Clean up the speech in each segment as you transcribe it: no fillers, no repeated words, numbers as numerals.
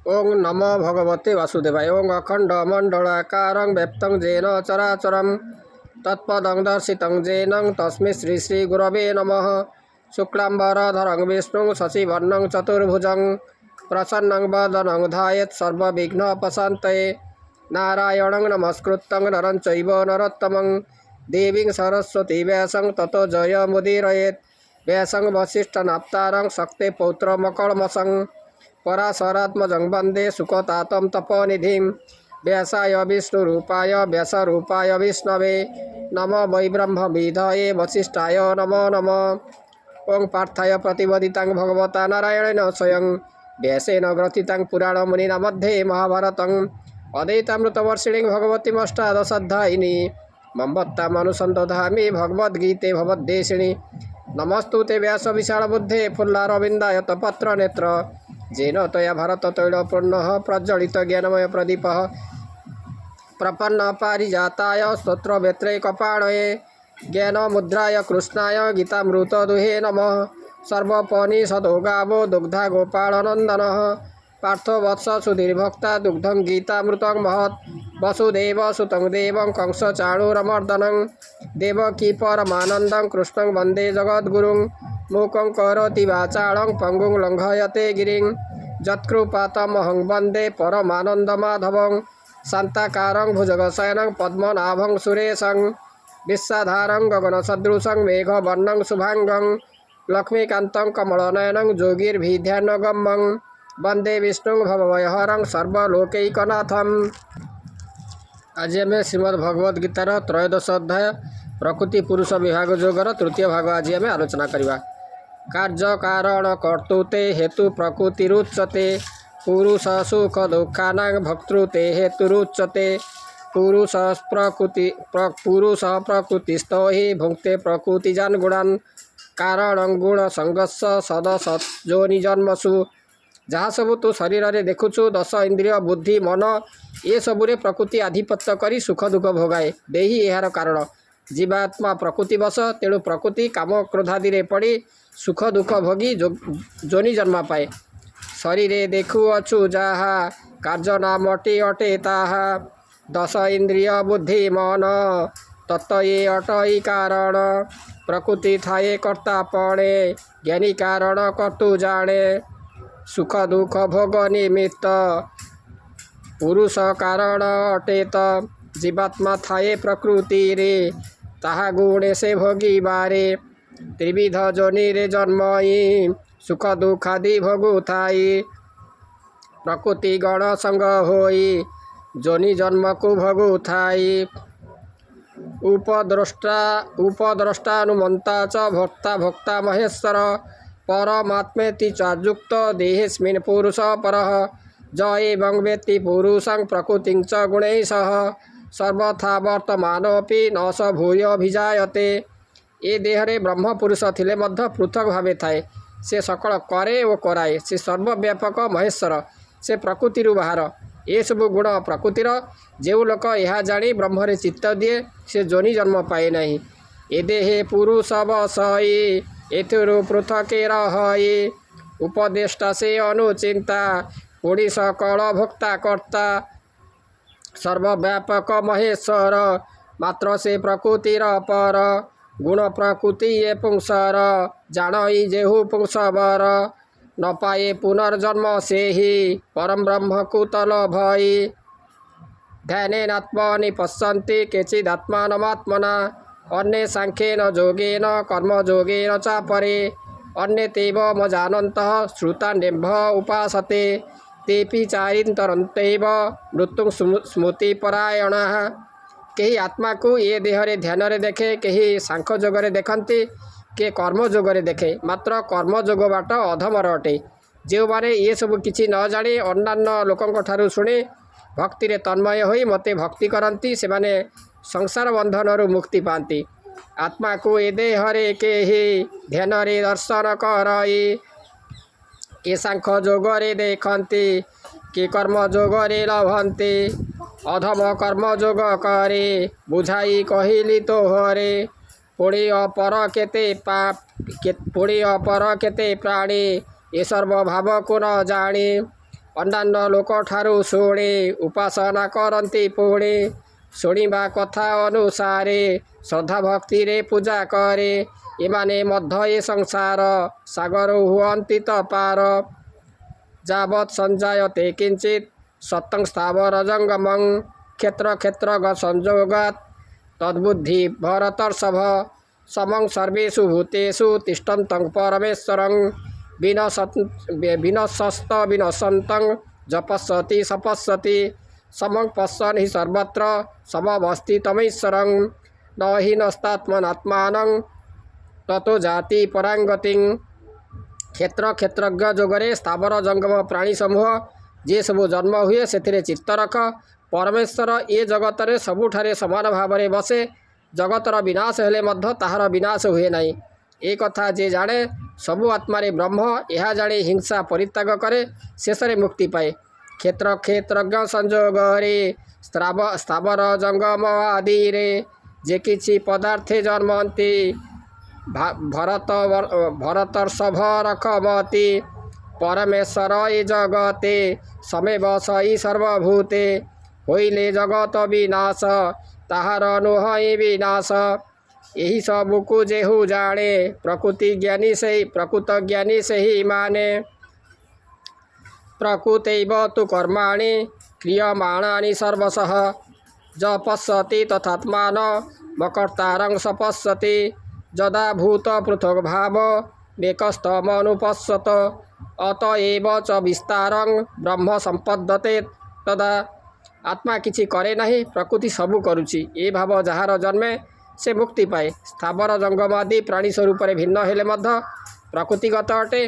ओं नमो भगवते वासुदेवाय। ओं अखण्डमण्डलाकारं व्याप्तं येन चराचरं तत्पदं दर्शितं येन तस्मै श्री श्री गुरवे नमः। शुक्लाम्बरधरं विष्णुं शशिवर्णं चतुर्भुजं प्रसन्नं वदनं ध्यायेत् सर्वविघ्नोपशान्तये। नारायणं नमस्कृतं नरं चैव नरोत्तमं देवीं सरस्वती व्यासं ततो जयमुदीरयेत्। व्यासं वसिष्ठनाप्तारं शक्ते पौत्रमकल्मषं पराशरात्मजं वन्दे सुखतातं तपोनिधिं। व्यासाय विष्णुरूपाय व्यासरूपाय विष्णवे नमो वै ब्रह्मविदये वसिष्ठाय नमो नमः। ओं पार्थाय प्रतिवदितां भगवता नारायणेन स्वयं व्यासेन ग्रथितां पुराणमुनिना मध्ये महाभारतम् अद्वैतामृतवर्षिणीं भगवतीमष्टादशाध्यायिनी मम्मत्तामनुसन्दधामि भगवद्गीते भवद्देशिनि। नमस्तुते व्यास विशालबुद्धे फुल्लारविन्दायतपत्रनेत्र येन त्वया भारततैलपूर्णः प्रज्वलित ज्ञानमय प्रदीपः प्रपन्न पारिजाताय स्तोत्रवेत्रैकपाणये ज्ञानमुद्राय कृष्णाय गीतामृतदुहे नमः। सर्वोपनिषदो गावो दुग्धा गोपालनन्दनः पार्थो वत्स सुधीर्भक्ता दुग्धं गीतामृतं महत्। वसुदेवसुतं देवं कंसचाणूरमर्दनं देवकी परमानन्दं कृष्णं वन्दे जगद्गुरुं। मूकं करोति वाचालं पङ्गुं लङ्घयते गिरिं यत्कृपातमहं वन्दे परमानन्दमाधवं। शान्ताकारं भुजगशयनं पद्मनाभं सुरेशं विश्वाधारं गगनसदृशं मेघवर्णं शुभांगं लक्ष्मीकान्तं कमलनयनं योगिर्भिध्यानगम्यं वन्दे विष्णुं भवभयहरं सर्वलोकैकनाथम्। आज आम श्रीमद्भगवद्गीतार त्रयोदश अध्याय प्रकृति पुरुष विभाग योगर तृतीय भाग आज आम आलोचना करवा। कार्य कारण कर्तुते हेतु प्रकृतिरुच्यते पुरुष सुख दुःखानां भोक्तृते हेतुरुच्यते। पुरुष प्रकृतिस्थो हि भुङ्क्ते प्रकृतिजान् गुणान् कारणं गुण संगस्स सदसत्योनि जन्मसु। जहाँ सबू तू शरीर रे देखुचु दश इंद्रिय बुद्धि मन ये सबुरे प्रकृति आधिपत्य करी सुख दुख भोगाए देही यार कारण। जीवात्मा प्रकृति बस तेणु प्रकृति काम क्रोधादि पड़ी सुख दुख भोगी जोनि जन्म पाए। शरीरे देखुअछु जाहा कार्य नामटी अटे ताहा दश इंद्रिय बुद्धि मन तत्व ये अटई कारण। प्रकृति थाए कर्ता पड़े ज्ञानी कारण कर्तु जाने सुख दुख भोग निमित्त पुरुष कारण अटेत। जीवात्मा थाए प्रकृति रे ताहा गुणे से भोगी बारे त्रिविध जोनि रे जन्मई सुख दुखादि भोगु थाई। प्रकृति गण संग होई जोनि जन्म को भोगु थाई। उपद्रष्टानुमंता च भोक्ता भोक्ता महेश्वर परमात्मेति चायुक्त देहेस्मिन् पुरुष परः ज एवं वेत्ति पुरुषं प्रकृतिं च गुणैः सह सर्वथा वर्तमानोऽपि न स भूय अभिजायते। ए देहरे ब्रह्म पुरुष थिले मध्य पृथक भावे थाए से सकल करे ओ कराए से सर्वव्यापक महेश्वर से प्रकृति बाहर ये सब गुण प्रकृतिर जो लोक यह जानी ब्रह्मरे चित्त दिए से जोनि जन्म पाए नहीं। ए देहे पुरुष बसई एथुरु पृथके रहई उपदेष्टा से अनुचिंता पुड़ी सकल भोक्ता कर्ता सर्वव्यापक महेश्वर मात्र से प्रकृतिर पर गुण प्रकृति ये पुंसर जानई जेहु पुंसवर न पाए पुनर्जन्म से ही परम ब्रह्म कुतल भई। ध्यानेनात्मनि पश्यन्ति केचिदात्मानमात्मना अन्ये सांख्येन योगेन कर्मयोगेन च परे अन्ये तेव जानन्तः श्रुतान्येभ उपासते तेपि चारितरन्त्येव मृत्युं स्मृतिपरायणाः। कहीं आत्मा को ये देहरे ध्यान रे देखे कहीं सांख्य जोगरे देखती के कर्म जोगरे देखे मात्र कर्म जोग बाट अधमर अटे। जो माने ये सब किछि न जाने अन्यान्य लोकंक ठारू शुणी भक्ति रे तन्मय होई मते भक्ति करती से माने संसार बंधन मुक्ति पाती। आत्मा को ए देहरे के ही ध्यान रे दर्शन करई के सांख्य जोगरे देखती के कर्म जोगरे लभन्ते अधम कर्म जोग करे बुझाई कहली तो हरे पुणी अपर केते प्राणी ये सर्व भाव को न जाने ଅନ୍ୟାନ୍ୟ ଲୋକଠାରୁ ଶୁଣି ଉପାସନା କରନ୍ତି ପୁଣି ଶୁଣିବା କଥା ଅନୁସାରେ ଶ୍ରଦ୍ଧା ଭକ୍ତିରେ ପୂଜା କରେ ଏମାନେ ମଧ୍ୟ ଏ ସଂସାର ସାଗର ହୁଅନ୍ତି ତ ପାର ଯାବତ୍ ସଞ୍ଜାୟତେ କିଞ୍ଚିତ୍ ସତଂ ସ୍ଥାବର ଜଙ୍ଗମଂ କ୍ଷେତ୍ର କ୍ଷେତ୍ରଗ ସଂଯୋଗାତ୍ ତଦ୍ବୁଦ୍ଧି ଭରତର୍ଷଭ ସମଂ ସର୍ବେଷୁ ଭୂତେଷୁ ତିଷ୍ଠନ୍ତଂ ପରମେଶ୍ୱରଂ ବିନଶସ୍ତ ବିନଶନ୍ତଂ ଜପସ୍ୟତି ସପସ୍ୟତି ସମଂ ପଶ୍ୟନ୍ हि ସର୍ବତ୍ର ସମବସ୍ଥିତମୈଶ୍ୱରଂ न हि ନସ୍ତାତ୍ମନାତ୍ମାନଂ ତतो ଜାତି ପରାଙ୍ଗତିଂ କ୍ଷେତ୍ର କ୍ଷେତ୍ରଜ୍ଞ ଯୋଗରେ ସ୍ଥାବର ଜଙ୍ଗମ ପ୍ରାଣୀ ସମୂହ ଯେ ସବୁ ଜନ୍ମ ହୁଏ ସେଥିରେ ଚିତ୍ତ ରଖ ପରମେଶ୍ୱର ଏ ଜଗତରେ ସବୁଠାରେ ସମାନ ଭାବରେ ବସେ ଜଗତର ବିନାଶ ହେଲେ ମଧ୍ୟ ତାହାର ବିନାଶ ହୁଏ ନାହିଁ ଏ କଥା ଯେ ଜାଣେ ସବୁ ଆତ୍ମାରେ ବ୍ରହ୍ମ ଏହା ଜାଣି ହିଂସା ପରିତ୍ୟାଗ କରେ ଶେଷରେ ମୁକ୍ତି ପାଏ କ୍ଷେତ୍ର କ୍ଷେତ୍ରଜ୍ଞ ସଂଯୋଗରେ ସ୍ଥାବର ଜଙ୍ଗମ ଆଦିରେ ଯେ କିଛି ପଦାର୍ଥେ ଜନ୍ମନ୍ତି ଭରତର୍ଷଭ ରଖମତି ପରମେଶ୍ୱର ଏ ଜଗତେ ସମେବ ସଇ ସର୍ବଭୂତେ ହୋଇଲେ ଜଗତ ବିନାଶ ତାହାର ନୁହଁ ବିନାଶ ଏହି ସବୁକୁ ଯେହୁ ଜାଣେ ପ୍ରକୃତ ଜ୍ଞାନୀ ସେହି ମାନେ ପ୍ରକୃତୈବ ତୁ କର୍ମାଣି କ୍ରିୟମାଣାନି ସର୍ବଶଃ ଯପସ୍ୟତି ତଥାତ୍ମାନ ମକର୍ତ୍ତାରଂ ସପଶ୍ୟତି ଯଦା ଭୂତ ପୃଥକ୍ ଭାବ ନେକସ୍ତମନୁପଶ୍ୟତ ଅତଏବ च ବିସ୍ତାରଂ ବ୍ରହ୍ମ ସମ୍ପଦ୍ୟତେ ତଦା ଆତ୍ମା କିଛି କରେ ନାହିଁ ପ୍ରକୃତି ସବୁ କରୁଛି ଏ ଭାବ ଯାହାର ଜନ୍ମେ ସେ ମୁକ୍ତି ପାଏ ସ୍ଥାବର ଜଙ୍ଗମ ଆଦି ପ୍ରାଣୀ ସ୍ୱରୂପରେ ଭିନ୍ନ ହେଲେ ମଧ୍ୟ ପ୍ରକୃତିଗତ ଅଟେ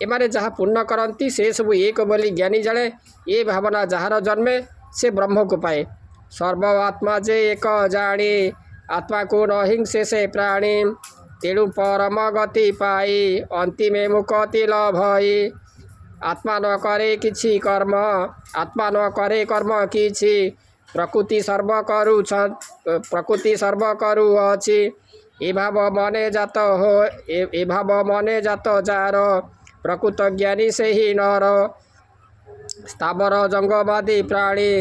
ଏମାନେ ଯାହା ପୂର୍ଣ୍ଣ କରନ୍ତି ସେ ସବୁ ଏକ ବୋଲି ଜ୍ଞାନୀ ଜାଣେ ଏ ଭାବନା ଯାହାର ଜନ୍ମେ ସେ ବ୍ରହ୍ମକୁ ପାଏ ସର୍ବ ଆତ୍ମା ଯେ ଏକ ଜାଣି ଆତ୍ମାକୁ ନ ହିଂସେ ସେ ପ୍ରାଣୀ ତେଣୁ ପରମ ଗତି ପାଇ ଅନ୍ତିମେ ମୁକ୍ତି ଲଭଇ ଆତ୍ମା ନ କରେ କିଛି କର୍ମ ଆତ୍ମା ନ କରେ କର୍ମ କିଛି ପ୍ରକୃତି ସର୍ବ କରୁଅଛି ଏ ଭାବ ମନେ ଜାତ ଯାର ପ୍ରକୃତ ଜ୍ଞାନୀ ସେହି ନର ସ୍ଥାବର ଜଙ୍ଗମାଦି ପ୍ରାଣୀ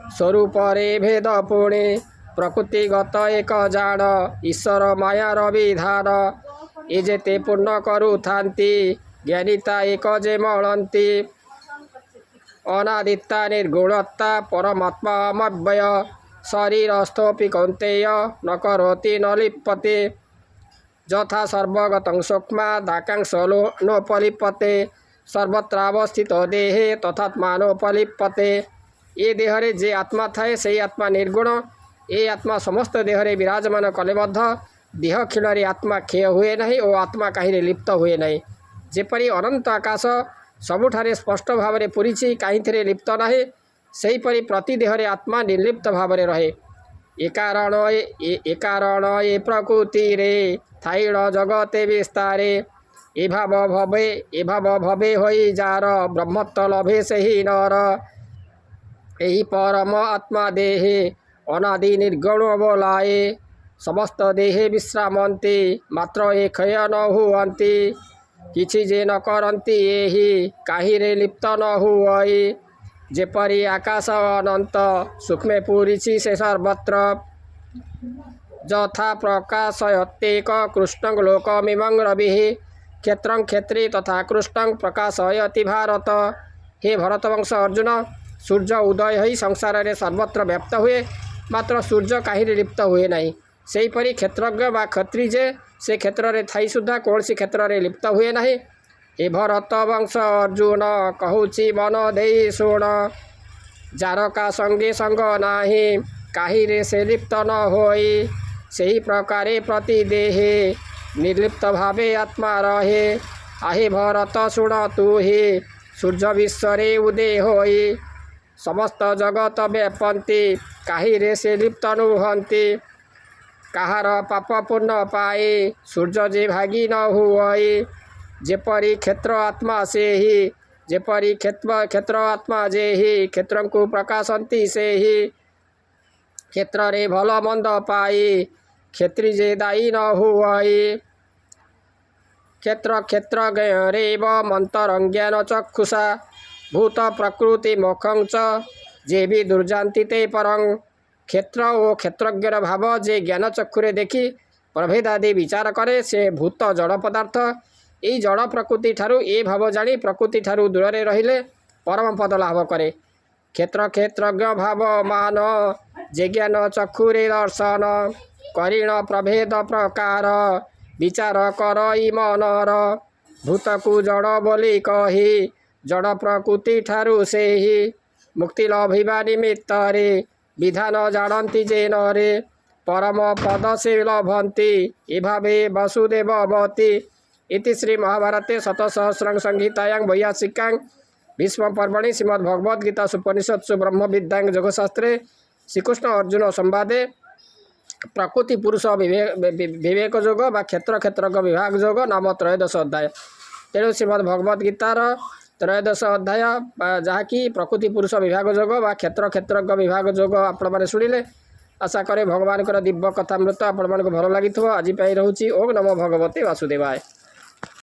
ସ୍ୱରୂପରେ ଭେଦ ପୁଣି ପ୍ରକୃତିଗତ ଏକ ଜାଣ ଈଶ୍ୱର ମାୟାର ବିଧାନ ଏ ଯେତେ ପୂର୍ଣ୍ଣ କରୁଥାନ୍ତି ଜ୍ଞାନୀତା ଏକ ଯେ ମଳନ୍ତି ଅନାଦିତା ନିର୍ଗୁଣତା ପରମାତ୍ମା ଅମବ୍ୟୟ ଶରୀରಸ್ಥୋପି କୌନ୍ତେୟ ନ କରୋତି ନ ଲିପ୍ୟତେ ଯଥା ସର୍ବଗତଂ ସୂକ୍ଷ୍ମା ଦାକାଂଶ ନୋପଲିପ୍ୟତେ ସର୍ବତ୍ରାବସ୍ଥିତ ଦେହେ ତଥାତ୍ମାନୋପଲିପ୍ୟତେ ଏ ଦେହରେ ଯେ ଆତ୍ମା ଥାଏ ସେହି ଆତ୍ମା ନିର୍ଗୁଣ ଏ ଆତ୍ମା ସମସ୍ତ ଦେହରେ ବିରାଜମାନ କଲେ ମଧ୍ୟ ଦେହ କ୍ଷୀଣରେ ଆତ୍ମା କ୍ଷୟ ହୁଏ ନାହିଁ ଓ ଆତ୍ମା କାହିଁରେ ଲିପ୍ତ ହୁଏ ନାହିଁ ଯେପରି ଅନନ୍ତ ଆକାଶ ସବୁଠାରେ ସ୍ପଷ୍ଟ ଭାବରେ ପୂରିଛି କାହିଁଥିରେ ଲିପ୍ତ ନାହିଁ ସେହିପରି ପ୍ରତି ଦେହରେ ଆତ୍ମା ନିର୍ଲିପ୍ତ ଭାବରେ ରହେ ଏ କାରଣ ଏ ପ୍ରକୃତିରେ ଥାଇଣ ଜଗତେ ବିସ୍ତାରେ ଏ ଭାବ ଭବେ ହୋଇ ଯାର ବ୍ରହ୍ମତ୍ୱ ଲଭେ ସେହି ନର ଏହି ପରମ ଆତ୍ମା ଦେହେ ଅନାଦି ନିର୍ଗୁଣ ବୋଲାଏ ସମସ୍ତ ଦେହେ ବିଶ୍ରାମନ୍ତି ମାତ୍ର ଏ କ୍ଷୟ ନ ହୁଅନ୍ତି କିଛି ଯେ ନ କରନ୍ତି ଏହି କାହିଁରେ ଲିପ୍ତ ନ ହୁଅଇ ଯେପରି ଆକାଶ ଅନନ୍ତ ସୂକ୍ଷ୍ମେ ପୂରିଛି ସେ ସର୍ବତ୍ର ଯଥା ପ୍ରକାଶୟତେକ କୃଷ୍ଣଂ ଲୋକମିମଂ ରବିଃ କ୍ଷେତ୍ରଂ କ୍ଷେତ୍ରୀ ତଥା କୃଷ୍ଣଂ ପ୍ରକାଶୟତି ଭାରତ ହେ ଭରତବଂଶ ଅର୍ଜୁନ ସୂର୍ଯ୍ୟ ଉଦୟ ହୋଇ ସଂସାରରେ ସର୍ବତ୍ର ବ୍ୟପ୍ତ ହୁଏ ମାତ୍ର ସୂର୍ଯ୍ୟ କାହିଁରେ ଲିପ୍ତ ହୁଏ ନାହିଁ ସେହିପରି କ୍ଷେତ୍ରଜ୍ଞ ବା କ୍ଷତ୍ରୀ ଯେ ସେ କ୍ଷେତ୍ରରେ ଥାଇ ସୁଦ୍ଧା କୌଣସି କ୍ଷେତ୍ରରେ ଲିପ୍ତ ହୁଏ ନାହିଁ ଏ ଭରତ ବଂଶ ଅର୍ଜୁନ କହୁଛି ମନ ଦେଇ ଶୁଣ ଯାର କା ସଙ୍ଗେ ସଙ୍ଗ ନାହିଁ କାହିଁରେ ସେ ଲିପ୍ତ ନ ହୋଇ ସେହି ପ୍ରକାରେ ପ୍ରତି ଦେହେ ନିର୍ଲିପ୍ତ ଭାବେ ଆତ୍ମା ରହେ ଆହେ ଭରତ ଶୁଣ ତୁ ହି ସୂର୍ଯ୍ୟ ବିଶ୍ୱରେ ଉଦୟ ହୋଇ ସମସ୍ତ ଜଗତ ବ୍ୟାପନ୍ତି କାହିଁରେ ସେ ଲିପ୍ତ ନୁହନ୍ତି କାହାର ପାପ ପୂର୍ଣ୍ଣ ପାଇ ସୂର୍ଯ୍ୟ ଯେ ଭାଗି ନ ହୁଅଇ ଯେପରି କ୍ଷେତ୍ର ଆତ୍ମା ସେହି ଯେପରି କ୍ଷେତ୍ର ଆତ୍ମା ଯେହି କ୍ଷେତ୍ରଙ୍କୁ ପ୍ରକାଶନ୍ତି ସେହି କ୍ଷେତ୍ରରେ ଭଲ ମନ୍ଦ ପାଇ କ୍ଷେତ୍ରୀ ଯେ ଦାୟୀ ନ ହୁଅଇ କ୍ଷେତ୍ରଜ୍ଞରେବ ମନ୍ତରଂ ଜ୍ଞାନ ଚକ୍ଷୁଷା भूत प्रकृति मोक्षं च जे भी दुर्जान्ति ते परं क्षेत्र और क्षेत्रज्ञर भाव जे ज्ञान चक्षुरे देखी प्रभेद आदि विचार करे से भूत जड़ पदार्थ यही जड़ प्रकृति ठारू ए भाव जानी प्रकृति ठारू दूर रे रहिले परम पद लाभ करे। क्षेत्र क्षेत्रज्ञ भाव मान जे ज्ञान चक्षुरे दर्शन करीण प्रभेद प्रकार विचार कर मनर भूत को जड़ बोली कही जड़ प्रकृति ठारू से ही मुक्ति लभिबा निमित्त रे विधान जानती जे नरे परम पद से लभंती एभावे वसुदेववती इति श्री महाभारते शतसहस्रं संहितायां वैयासिकां भीष्म पर्वणि श्रीमद्भगवद्गीता उपनिषत्सु ब्रह्म विद्यां योगशास्त्रे श्रीकृष्ण अर्जुन संवादे प्रकृति पुरुष विवेक योग बा क्षेत्र क्षेत्रज्ञ विभाग योग नाम त्रयोदश अध्याय। तेणु श्रीमद्भगवद्गीतार त्रयोदश अध्याय जहाँकि प्रकृति पुरुष विभाग योग बा क्षेत्र क्षेत्रज्ञ विभाग योग आपण मैंने शुणिले। आशा करे भगवान दिव्य कथामृत आपण मानक भल लगी आज रोचे। ओम नमो भगवते वासुदेवाय।